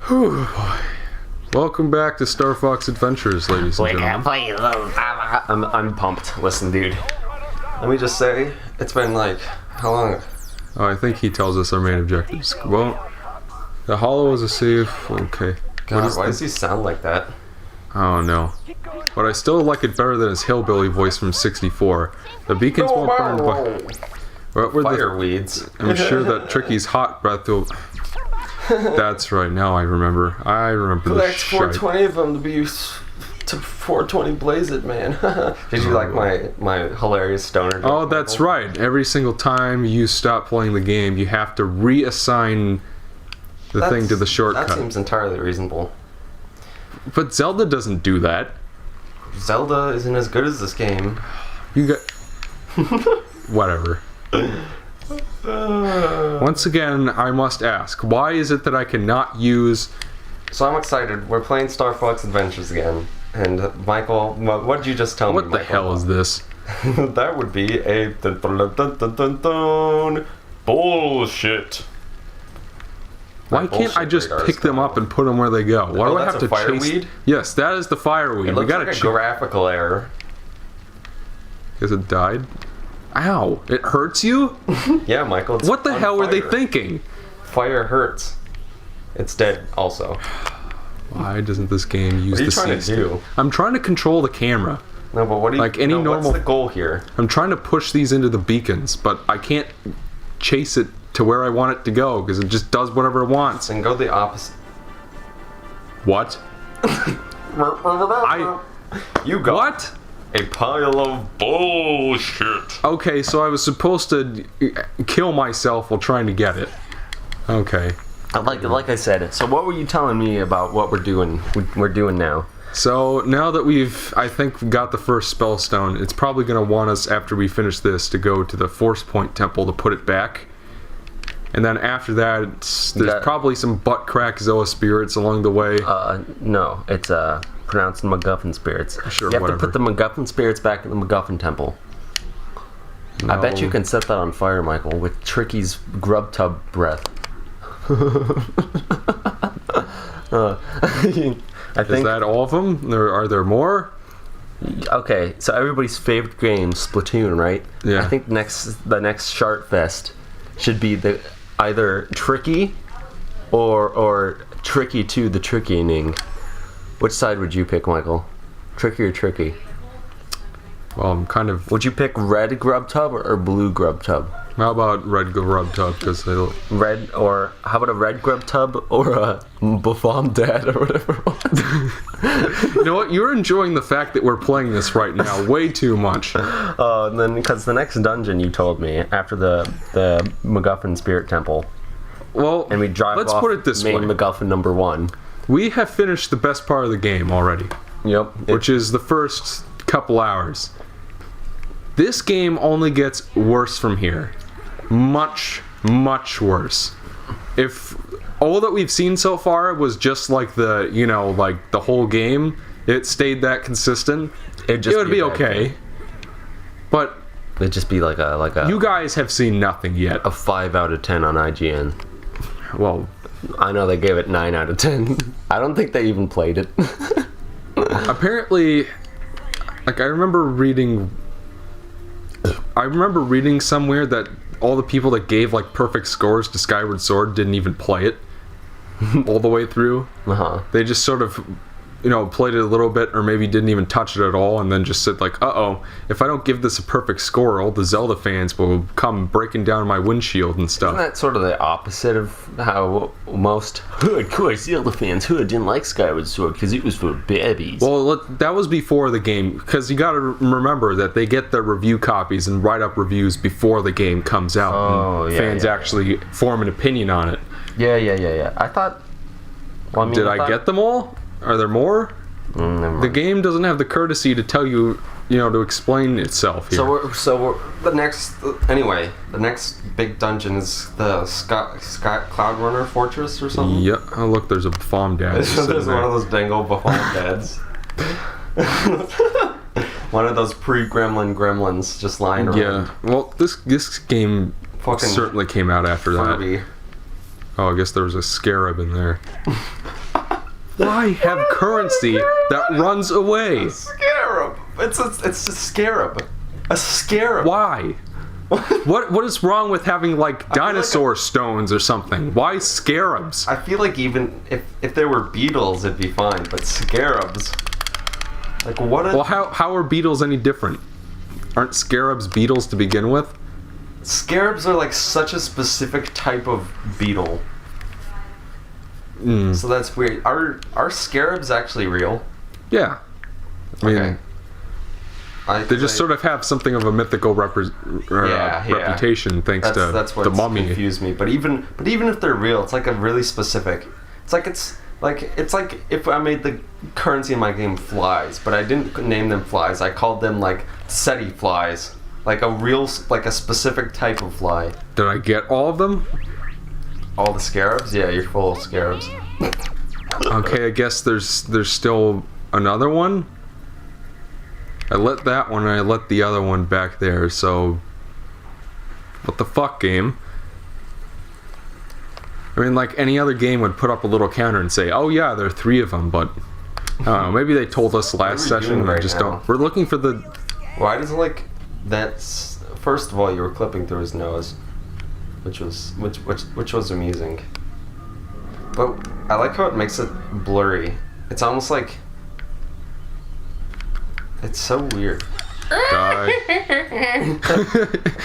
Whew, boy. Welcome back to Star Fox Adventures, ladies and gentlemen. I'm pumped. Listen, dude. Let me just say, it's been like, how long? Oh, I think he tells us our main objectives. Well, the hollow is a safe. Okay. God, why does he sound like that? Oh no. But I still like it better than his hillbilly voice from 64. The beacons won't burn, but Fireweeds. I'm sure that Tricky's hot breath will... That's right, now I remember. I remember the Collect 420 of them to be to 420 blaze it, man. Did you like my hilarious stoner? Oh, that's right. Every single time you stop playing the game, you have to reassign the thing to the shortcut. That seems entirely reasonable. But Zelda doesn't do that. Zelda isn't as good as this game. You got... Whatever. Once again, I must ask, why is it that I cannot use... So I'm excited. We're playing Star Fox Adventures again. And Michael, what did you just tell me, What the Michael? hell is this? That would be a bullshit. Why can't I just pick them up and put them where they go? Why do I have to chase? Fireweed? Yes, that is the fireweed. It looks like a graphical error. Because it died? Ow! It hurts you? Yeah, Michael. It's What the on hell were they fire. thinking? Fire hurts. It's dead also. Why doesn't this game use What are you the trying to do? I'm trying to control the camera. No, but what do you... Like any normal... What's the goal here? I'm trying to push these into the beacons, but I can't chase it to where I want it to go, because it just does whatever it wants. And go the opposite. What? You go. What? A pile of bullshit. Okay, so I was supposed to kill myself while trying to get it. Okay. Like I said, so what were you telling me about what we're doing now? So now that we've, I think, got the first spell stone, it's probably going to want us, after we finish this, to go to the Force Point Temple to put it back. And then after that, there's probably some butt crack Zoa spirits along the way. No, it's pronounced MacGuffin spirits. Sure, you have whatever. to put the MacGuffin spirits back in the MacGuffin Temple. No. I bet you can set that on fire, Michael, with Tricky's grub tub breath. Is that all of them? Are there more? Okay, so everybody's favorite game, Splatoon, right? Yeah. I think the next Shark Fest should be either Tricky or Tricky 2, the Trickying. Which side would you pick, Michael? Tricky or Tricky? Well, I'm kind of... Would you pick red grub tub or blue grub tub? How about red grub tub? Because red, or how about a red grub tub or a Buffon Dad or whatever it was? You know what? You're enjoying the fact that we're playing this right now way too much. And then because the next dungeon you told me after the MacGuffin Spirit Temple. Well, and we drive let's off put it this main way. MacGuffin number 1. We have finished the best part of the game already. Yep. Which is the first couple hours. This game only gets worse from here. Much, much worse. If all that we've seen so far was just like the whole game, it stayed that consistent, it would be okay. But it'd just be like a you guys have seen nothing yet. A 5 out of 10 on IGN. Well, I know they gave it 9 out of 10. I don't think they even played it. Apparently, like I remember reading somewhere that all the people that gave like perfect scores to Skyward Sword didn't even play it all the way through. They just sort of, played it a little bit, or maybe didn't even touch it at all, and then just said like, uh-oh, if I don't give this a perfect score, all the Zelda fans will come breaking down my windshield and stuff. Isn't that sort of the opposite of how most hardcore Zelda fans didn't like Skyward Sword because it was for babies? Well, that was before the game, because you gotta remember that they get their review copies and write up reviews before the game comes out, and fans actually form an opinion on it. Yeah. I thought... Well, Did I get them all? Are there more? The game doesn't have the courtesy to tell you, to explain itself here. So the next big dungeon is the Cloud Runner Fortress or something? Yep. Oh, look, there's a Buffon Dad. There's one of those dango Buffon Dads. One of those gremlins just lying around. Yeah. Well, this game certainly came out after that. Furby. Oh, I guess there was a scarab in there. Why have currency that runs away? Scarab. It's a scarab. A scarab. Why? What is wrong with having like dinosaur stones or something? Why scarabs? I feel like even if there were beetles, it'd be fine, but scarabs. Like what? Well, how are beetles any different? Aren't scarabs beetles to begin with? Scarabs are like such a specific type of beetle. So that's weird. Are scarabs actually real? Yeah. I mean, Okay. they just sort of have something of a mythical reputation thanks to that's the mummy. confused me. But even if they're real, it's like a really specific. It's like if I made the currency in my game flies, but I didn't name them flies. I called them like SETI flies, like a specific type of fly. Did I get all of them? All the scarabs? Yeah, you're full of scarabs. Okay, I guess there's still another one. I let that one and I let the other one back there, so what the fuck, game? I mean, like any other game would put up a little counter and say, oh yeah, there are 3 of them, but I don't know, maybe they told us last session and I just don't. We're looking for the... Why does it like that's first of all you were clipping through his nose, which was amusing. But I like how it makes it blurry. It's almost like it's so weird. Die.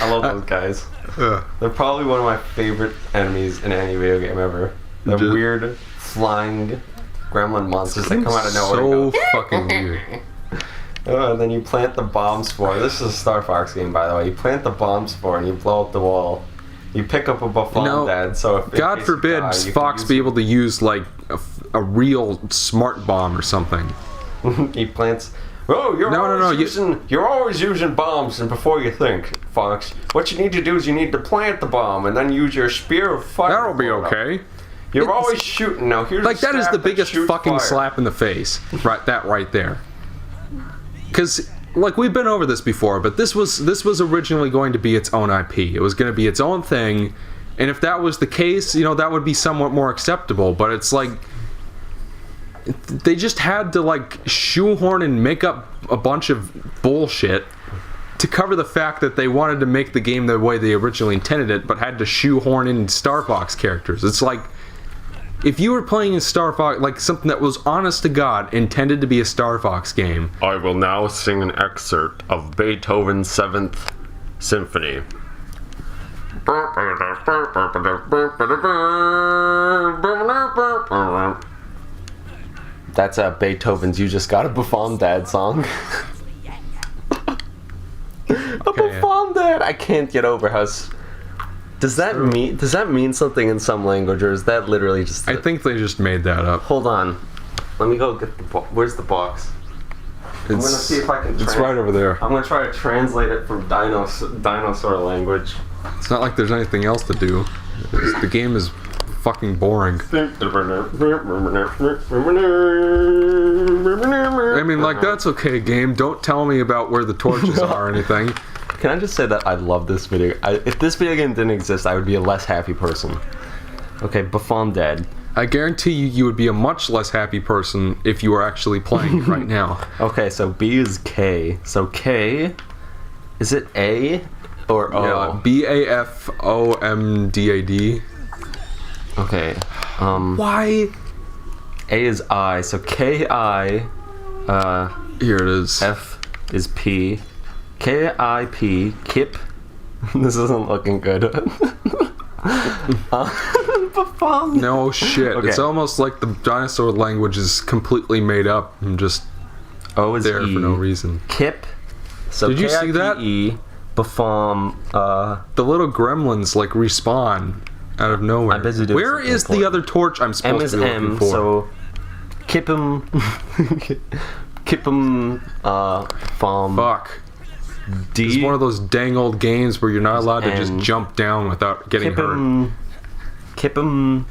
I love those guys. They're probably one of my favorite enemies in any video game ever. The weird flying gremlin monsters that come out of nowhere. So fucking weird. And then you plant the bomb spore. This is a Star Fox game, by the way. You plant the bomb spore and you blow up the wall. You pick up a buffon dead, so if God forbid Fox be able to use like a real smart bomb or something. He plants. Oh, you're always using bombs, and before you think, Fox, what you need to do is you need to plant the bomb, and then use your spear of fire. That'll be okay. You're always shooting. Now here's like that is the biggest fucking fire. slap in the face. Right, that right there. Because like we've been over this before, but this was originally going to be its own IP. It was going to be its own thing, and if that was the case, you know, that would be somewhat more acceptable. But it's like they just had to like shoehorn and make up a bunch of bullshit to cover the fact that they wanted to make the game the way they originally intended it, but had to shoehorn in Star Fox characters. It's like if you were playing a Star Fox, like something that was honest to God intended to be a Star Fox game. I will now sing an excerpt of Beethoven's 7th Symphony. That's Beethoven's "You Just Got a Buffon Dad" song. A Buffon Dad. I can't get over how. Does that mean something in some language, or is that literally just? I think they just made that up. Hold on, let me go get the box. Where's the box? I'm gonna see if I can. It's right over there. I'm gonna try to translate it from dinosaur language. It's not like there's anything else to do. The game is fucking boring. I mean, like, that's okay, game. Don't tell me about where the torches are or anything. Can I just say that I love this video? If this video game didn't exist, I would be a less happy person. Okay, Buffon Dead. I guarantee you would be a much less happy person if you were actually playing it right now. Okay, so B is K. So K, is it A or O? Yeah, BAFOMDAD. Okay. Why? A is I, so K-I, here it is. F is P. K-I-P, Kip. This isn't looking good. No shit. Okay. It's almost like the dinosaur language is completely made up and just O is there E. for no reason. Kip. So did you see that? K-I-P-E, Buffon, the little gremlins like respawn out of nowhere. Where is the other torch I'm supposed to be looking M, for? so Kip'em Fom. Fuck. D. It's one of those dang old games where you're not allowed to just jump down without getting hurt. Kip'em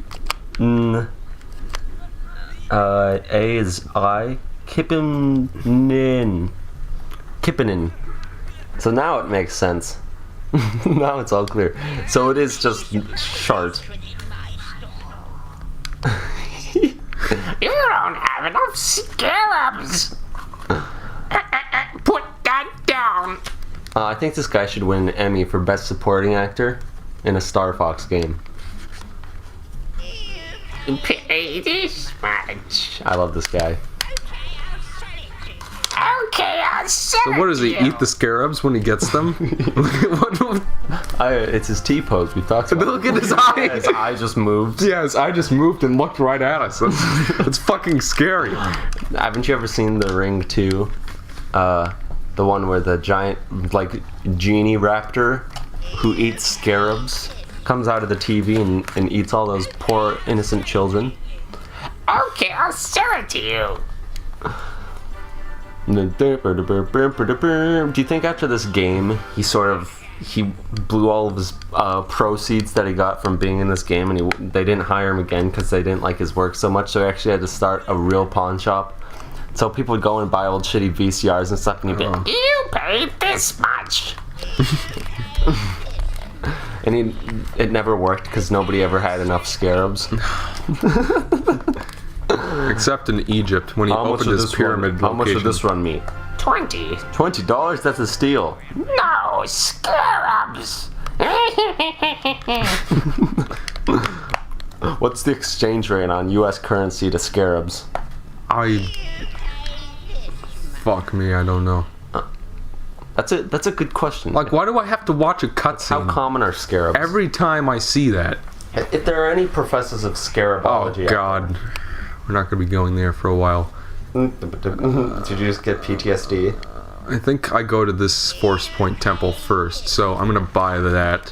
N. A is I. Kip'em Nin. Kippinin. So now it makes sense. Now it's all clear. So it is just shart. You don't have enough scarabs. Put that down. I think this guy should win an Emmy for Best Supporting Actor in a Star Fox game. Pay this much. I love this guy. Okay, I'll sell So what it does to he you. eat the scarabs when he gets them? It's his T-pose. We talked about. Look at his eyes. His eye just moved. Yes, I just moved and looked right at us. It's fucking scary. Haven't you ever seen The Ring 2? The one where the giant, like, genie raptor who eats scarabs comes out of the TV and eats all those poor innocent children. Okay, I'll sell it to you. Do you think after this game he blew all of his proceeds that he got from being in this game, and they didn't hire him again because they didn't like his work so much, so he actually had to start a real pawn shop? So people would go and buy old shitty VCRs and stuff, and he'd be like, You paid this much. and it never worked because nobody ever had enough scarabs. Except in Egypt when he opened his pyramid How much would location. this run me? 20. $20? That's a steal. No, scarabs. What's the exchange rate on U.S. currency to scarabs? Fuck me, I don't know. That's a good question. Like, why do I have to watch a How cutscene common are scarabs? every time I see that? If there are any professors of Oh scarabology, God, we're not gonna be going there for a while. did you just get PTSD? I think I go to this Force Point Temple first, so I'm gonna buy that.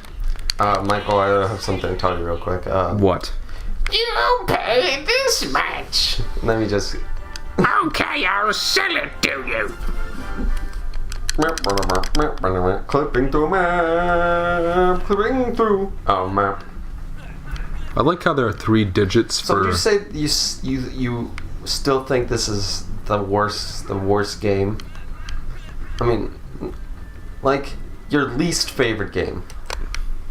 Michael, I have something to tell you real quick. What? You paid this much. Let me just. Okay, I'll sell it to you. Clipping through map, clipping through. Oh, map. I like how there are 3 digits So for. would you say you still think this is the worst game? I mean, like, your least favorite game.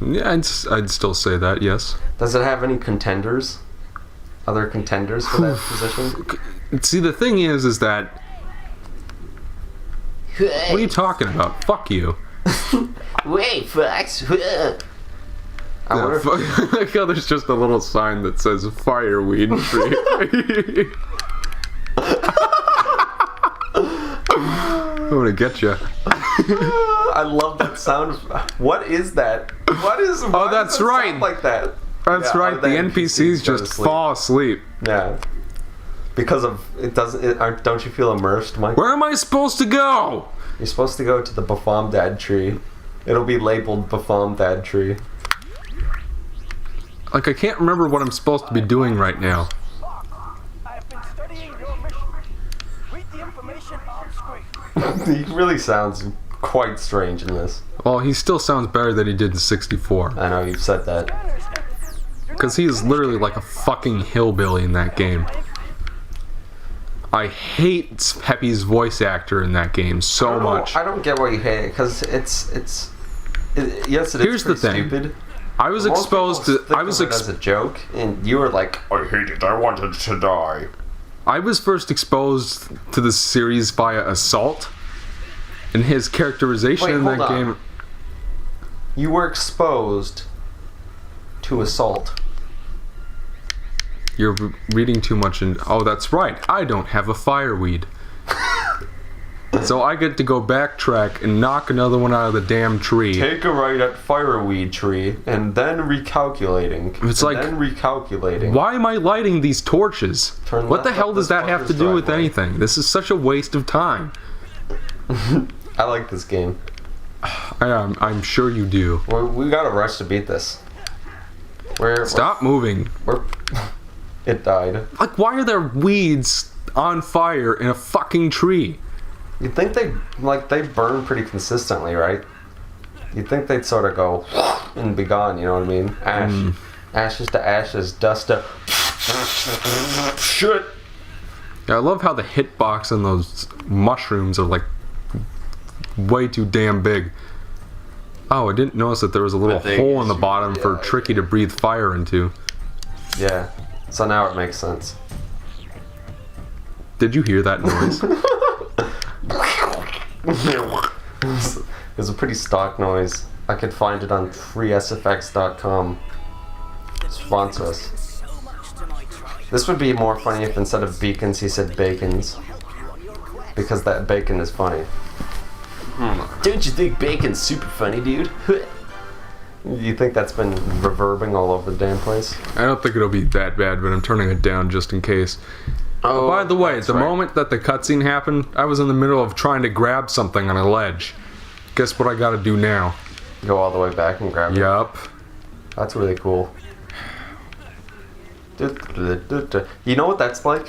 Yeah, I'd still say that. Yes. Does it have any contenders? Other contenders for that position? See, the thing is that. What are you talking about? Fuck you. Wait, Fox. I wonder if- I like how there's just a little sign that says fireweed tree. I'm gonna get you. I love that sound. What is that? What is? Oh, why that's does it right. sound like that. That's Yeah, right. The NPCs go to just sleep. fall asleep. Yeah. Because of it doesn't. Don't you feel immersed, Mike? Where am I supposed to go? You're supposed to go to the Bafomdad tree. It'll be labeled Bafomdad tree. Like, I can't remember what I'm supposed to be doing right now. I have been studying your mission. Read the information on screen. He really sounds quite strange in this. Well, he still sounds better than he did in 64. I know you've said that. Because he is literally like a fucking hillbilly in that game. I hate Pepe's voice actor in that game so much. I don't get why you hate it because yes, it is Here's the pretty thing. stupid. I was Most exposed people to. think I was of it as a joke, and you were like, I hate it. I wanted to die. I was first exposed to the series via Assault, and his characterization Wait, in that hold on. game. you were exposed to assault. You're reading too much, and oh, that's right. I don't have a fireweed, so I get to go backtrack and knock another one out of the damn tree. Take a right at fireweed tree, and then recalculating. It's and like- then recalculating. Why am I lighting these torches? Turn What the left hell up does this that have to fucker's do with driveway. anything? This is such a waste of time. I like this game. I'm sure you do. We gotta rush to beat this. Stop moving. We're it died. Like, why are there weeds on fire in a fucking tree? You'd think they burn pretty consistently, right? You'd think they'd sort of go and be gone, you know what I mean? Ashes to ashes, dust to shit. Yeah, I love how the hitbox on those mushrooms are like way too damn big. Oh, I didn't notice that there was a little think hole in the you- bottom for yeah. Tricky to breathe fire into. Yeah. So now it makes sense. Did you hear that noise? It was a pretty stock noise. I could find it on freesfx.com. Sponsor us. This would be more funny if instead of beacons he said bacons. Because that bacon is funny. Don't you think bacon's super funny, dude? You think that's been reverbing all over the damn place? I don't think it'll be that bad, but I'm turning it down just in case. Oh, by the way, the right. moment that the cutscene happened, I was in the middle of trying to grab something on a ledge. Guess what I gotta do now? Go all the way back and grab it. Yup. That's really cool. You know what that's like?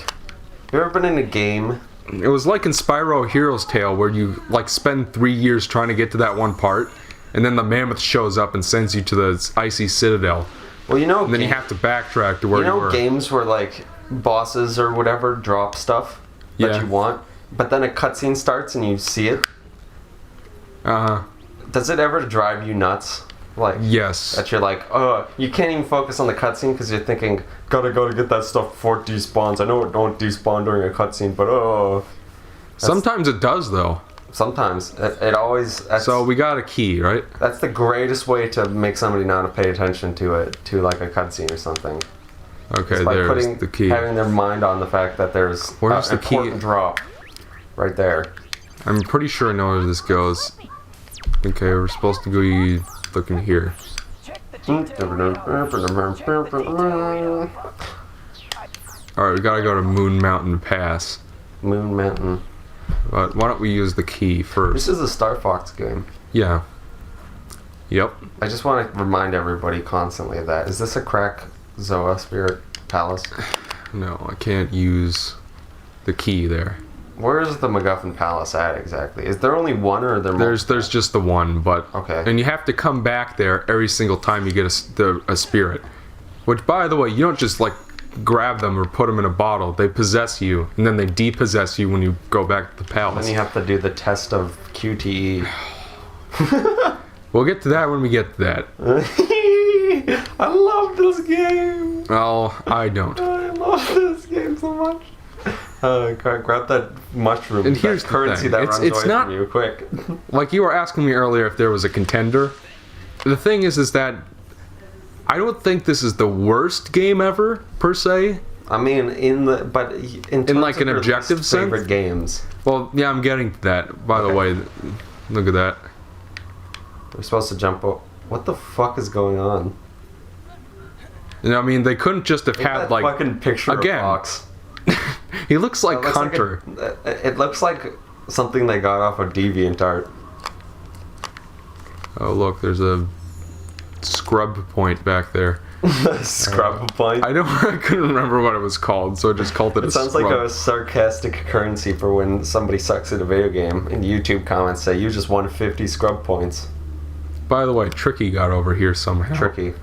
You ever been in a game? It was like in Spyro Hero's Tale, where you like spend 3 years trying to get to that one part, and then the mammoth shows up and sends you to the icy citadel. Well, you know, And then you have to backtrack to where you were. Games where like bosses or whatever drop stuff that Yeah. you want, but then a cutscene starts and you see it. Uh-huh. Does it ever drive you nuts? Like, Yes. that you're like, oh, you can't even focus on the cutscene because you're thinking, gotta get that stuff before it despawns. I know it don't despawn during a cutscene, but oh. Sometimes it does, though. Sometimes it always. So we got a key, right? That's the greatest way to make somebody not pay attention to it, to like a cutscene or something. Okay, It's by there's putting, the key. having their mind on the fact that there's Where's an the key? important drop right there. I'm pretty sure I know where this goes. Okay, we're supposed to go looking here. Alright, we gotta go to Moon Mountain Pass. Moon Mountain. But why don't we use the key first? This is a Star Fox game. Yeah. Yep. I just want to remind everybody constantly of that. Is this a crack Zoa Spirit Palace? No, I can't use the key there. Where is the MacGuffin Palace at exactly? Is there only one or are there multiple? There's just the one, but Okay. and you have to come back there every single time you get a spirit. Which, by the way, you don't just like grab them or put them in a bottle. They possess you, and then they depossess you when you go back to the palace. Then you have to do the test of QTE. We'll get to that when we get to that. I love this game. Well, I don't. I love this game so much. Grab that mushroom. And here's that the currency thing. that It's- runs it's away not- from you. Quick. Like you were asking me earlier if there was a contender. The thing is that I don't think this is the worst game ever, per se. I mean, in terms like of an your objective least sense? favorite games. Well, yeah, I'm getting to that. By the way, look at that. We're supposed to jump. What the fuck is going on? You know, I mean, they couldn't just have Look at had that like fucking picture again. of Fox. He looks like It looks like Hunter. it looks like something they got off of DeviantArt. Oh, look, there's a scrub point back there. Scrub point. I couldn't remember what it was called, so I just called it a It sounds scrub. like a sarcastic currency for when somebody sucks at a video game and YouTube comments say you just won 50 scrub points. By the way, Tricky got over here somehow. Tricky.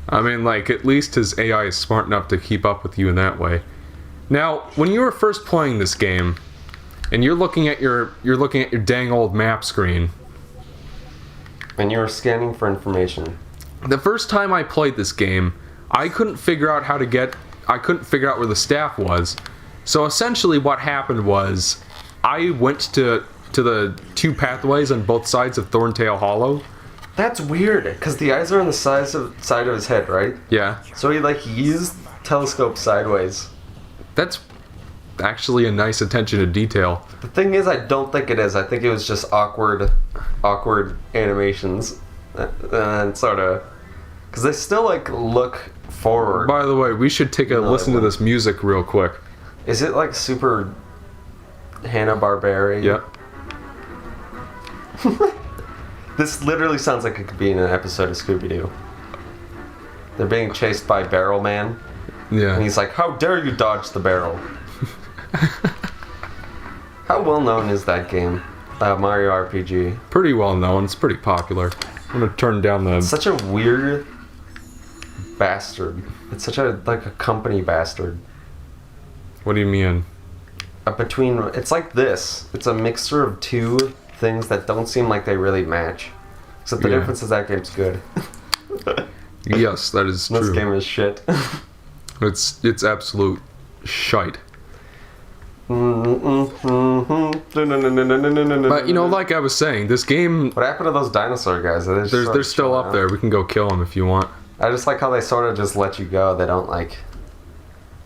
I mean, like, at least his AI is smart enough to keep up with you in that way. Now, when you were first playing this game, and you're looking at your dang old map screen. And you were scanning for information. The first time I played this game, I couldn't figure out where the staff was. So essentially what happened was, I went to the two pathways on both sides of Thorntail Hollow. That's weird, because the eyes are on the side of his head, right? Yeah. So he like used telescope sideways. That's actually a nice attention to detail. The thing is, I don't think it is. I think it was just awkward animations, and sort of, because they still like look forward. By the way, we should take a listen to this music real quick. Is it like super Hanna-Barbera? Yep. This literally sounds like it could be in an episode of Scooby-Doo. They're being chased by Barrel Man, Yeah. and he's like, "How dare you dodge the barrel?" How well known is that game? Mario RPG. Pretty well known. It's pretty popular. I'm gonna turn down the. Such a weird bastard. It's such a like a company bastard. What do you mean? It's like this. It's a mixture of two things that don't seem like they really match. Except the Yeah. difference is that game's good. Yes, that is This true. game is shit. It's absolute shite. But you know, like I was saying, this game, What happened to those dinosaur guys? they're still up there. We can go kill them if you want. I just like how they sort of just let you go. They don't like.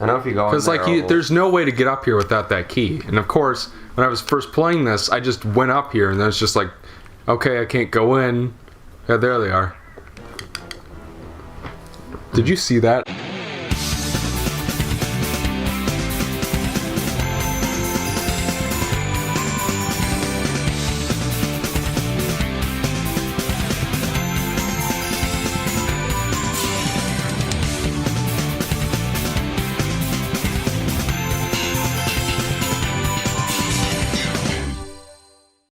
I know if you go in Because there, like there's no way to get up here without that key. And of course, when I was first playing this, I just went up here and then it's just like, okay, I can't go in. Yeah, there they are. Did you see that?